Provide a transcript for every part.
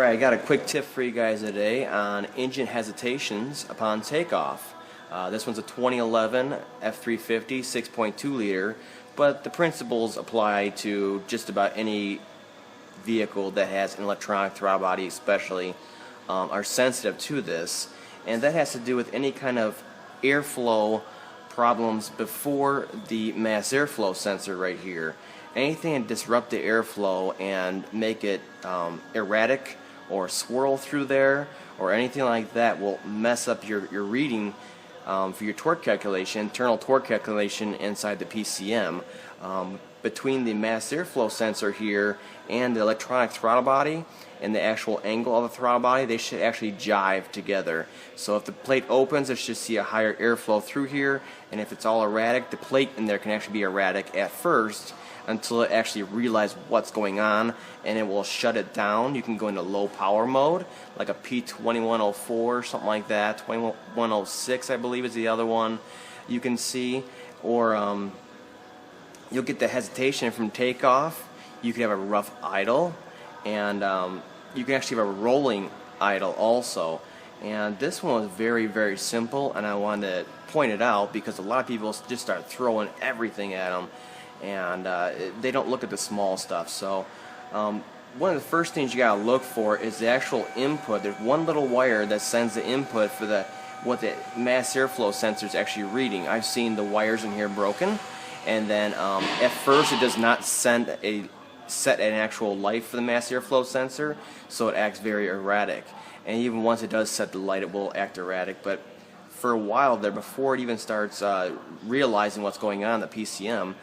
Alright, I got a quick tip for you guys today on engine hesitations upon takeoff. This one's a 2011 F350 6.2 liter, but the principles apply to just about any vehicle that has an electronic throttle body especially, are sensitive to this, and that has to do with any kind of airflow problems before the mass airflow sensor right here. Anything that disrupt the airflow and make it erratic or swirl through there or anything like that will mess up your reading for your torque calculation, internal torque calculation inside the PCM. Between the mass airflow sensor here and the electronic throttle body and the actual angle of the throttle body, they should actually jive together. So if the plate opens, it should see a higher airflow through here, and if it's all erratic, the plate in there can actually be erratic at first until it actually realizes what's going on, and it will shut it down. You can go into low power mode, like a P2104 or something like that. 2106 I believe is the other one you can see, or you'll get the hesitation from takeoff. You can have a rough idle, and you can actually have a rolling idle also. And this one was very, very simple, and I wanted to point it out because a lot of people just start throwing everything at them, and they don't look at the small stuff. So one of the first things you gotta look for is the actual input. There's one little wire that sends the input for what the mass airflow sensor is actually reading. I've seen the wires in here broken, and then at first it does not set an actual light for the mass airflow sensor, so it acts very erratic. And even once it does set the light, it will act erratic. But for a while there, before it even starts realizing what's going on in the PCM,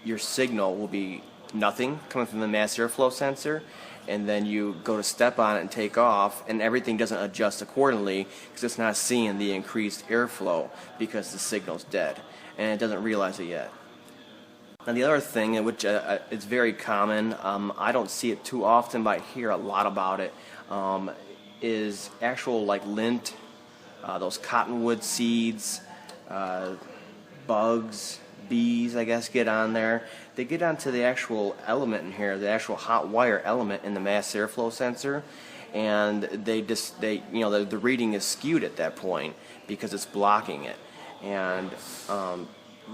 your signal will be nothing coming from the mass airflow sensor, and then you go to step on it and take off, and everything doesn't adjust accordingly because it's not seeing the increased airflow because the signal's dead, and it doesn't realize it yet. Now the other thing, which is very common, I don't see it too often, but I hear a lot about it, is actual like lint, those cottonwood seeds, bugs, bees, I guess, get on there. They get onto the actual element in here, the actual hot wire element in the mass airflow sensor, and the reading is skewed at that point because it's blocking it. And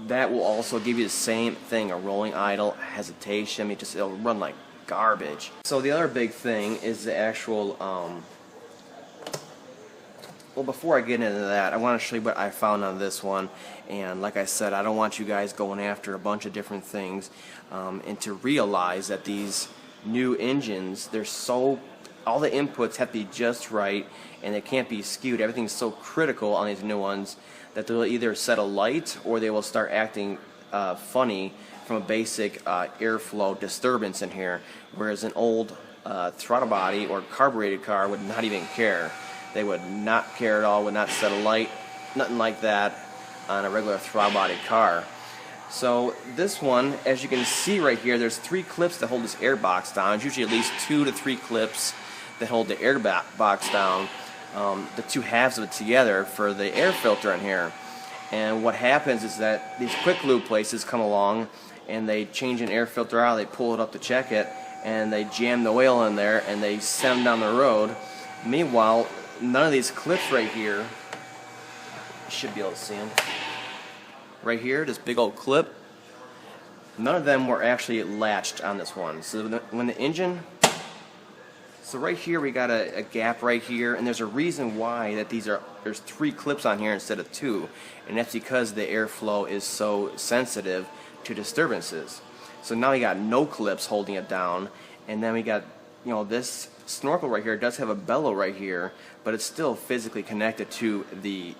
that will also give you the same thing, a rolling idle, hesitation. It'll run like garbage. So the other big thing is the actual well, before I get into that, I want to show you what I found on this one. And like I said, I don't want you guys going after a bunch of different things, and to realize that these new engines, all the inputs have to be just right, and it can't be skewed. Everything's so critical on these new ones that they'll either set a light or they will start acting funny from a basic airflow disturbance in here, whereas an old throttle body or carbureted car would not even care. They would not care at all, would not set a light, nothing like that on a regular throttle body car. So this one, as you can see right here, there's 3 clips that hold this air box down. There's usually at least 2 to 3 clips that hold the air box down, the 2 halves of it together for the air filter in here. And what happens is that these quick lube places come along and they change an air filter out, they pull it up to check it, and they jam the oil in there and they send them down the road. Meanwhile, none of these clips right here, you should be able to see them, right here, this big old clip, none of them were actually latched on this one. So when the engine, so right here we got a gap right here, and there's a reason why that there's 3 clips on here instead of 2, and that's because the airflow is so sensitive to disturbances. So now we got no clips holding it down, and then we got, this snorkel right here does have a bellow right here, but it's still physically connected to the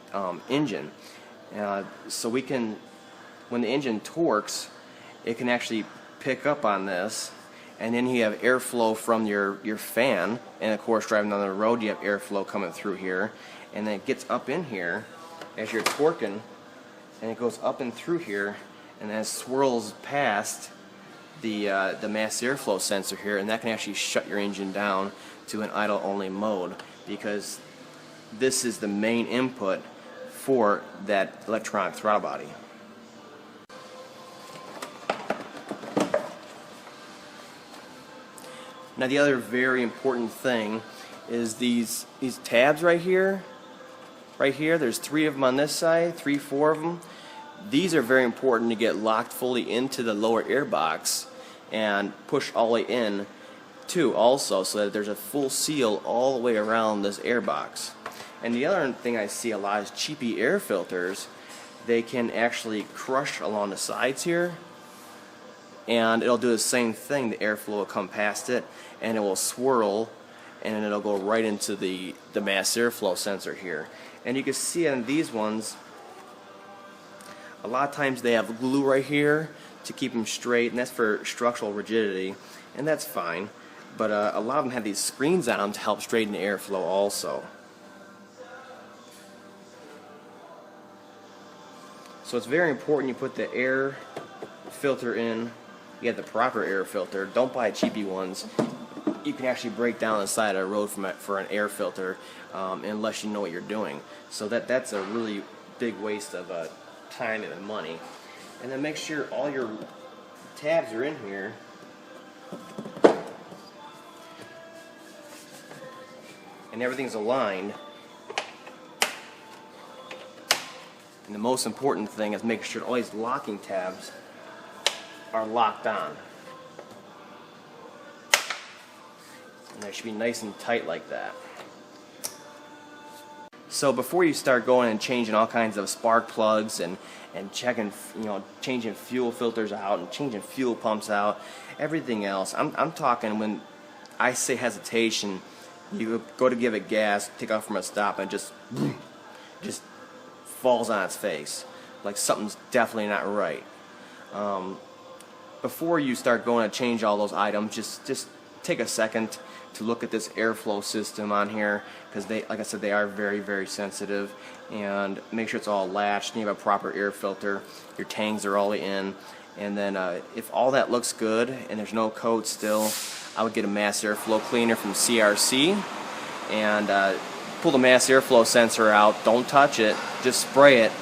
engine. So we can, when the engine torques, it can actually pick up on this, and then you have airflow from your fan, and of course driving down the road you have airflow coming through here, and then it gets up in here as you're torquing, and it goes up and through here, and then it swirls past the mass airflow sensor here, and that can actually shut your engine down to an idle only mode, because this is the main input for that electronic throttle body. Now the other very important thing is these tabs right here. Right here, there's 3 of them on this side, 4 of them. These are very important to get locked fully into the lower air box and push all the way in too also, so that there's a full seal all the way around this air box. And the other thing I see a lot is cheapy air filters. They can actually crush along the sides here, and it'll do the same thing. The airflow will come past it and it will swirl, and it'll go right into the mass airflow sensor here. And you can see on these ones, a lot of times they have glue right here to keep them straight, and that's for structural rigidity, and that's fine. But a lot of them have these screens on them to help straighten the airflow also. So it's very important you put the air filter in. You get the proper air filter. Don't buy cheapy ones. You can actually break down the side of the road for an air filter unless you know what you're doing. So that's a really big waste of time and money. And then make sure all your tabs are in here. And everything's aligned. And the most important thing is making sure all these locking tabs are locked on. And they should be nice and tight like that. So before you start going and changing all kinds of spark plugs and checking, changing fuel filters out and changing fuel pumps out, everything else, I'm talking when I say hesitation, you go to give it gas, take off from a stop, and just falls on its face. Like something's definitely not right. Before you start going to change all those items, just take a second to look at this airflow system on here, because they, like I said, they are very, very sensitive, and make sure it's all latched and you have a proper air filter, your tangs are all in, and then if all that looks good and there's no coat still, I would get a mass airflow cleaner from CRC and pull the mass airflow sensor out. Don't touch it, just spray it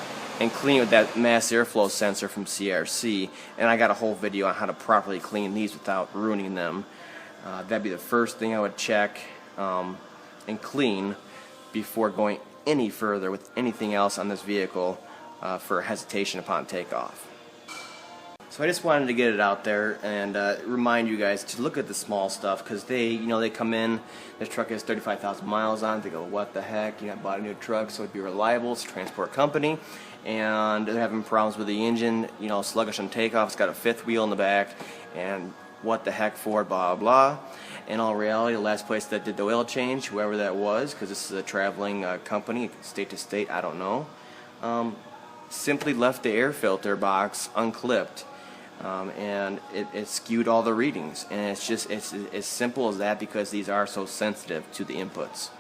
and clean with that mass airflow sensor from CRC. And I got a whole video on how to properly clean these without ruining them. That'd be the first thing I would check and clean before going any further with anything else on this vehicle for hesitation upon takeoff. So I just wanted to get it out there and remind you guys to look at the small stuff, because they come in, this truck has 35,000 miles on it, they go, what the heck, I bought a new truck so it'd be reliable, it's a transport company, and they're having problems with the engine, sluggish on takeoff, it's got a fifth wheel in the back, and what the heck for, blah blah. In all reality, the last place that did the oil change, whoever that was, because this is a traveling company, state to state, I don't know, simply left the air filter box unclipped. And it skewed all the readings, and it's as simple as that, because these are so sensitive to the inputs.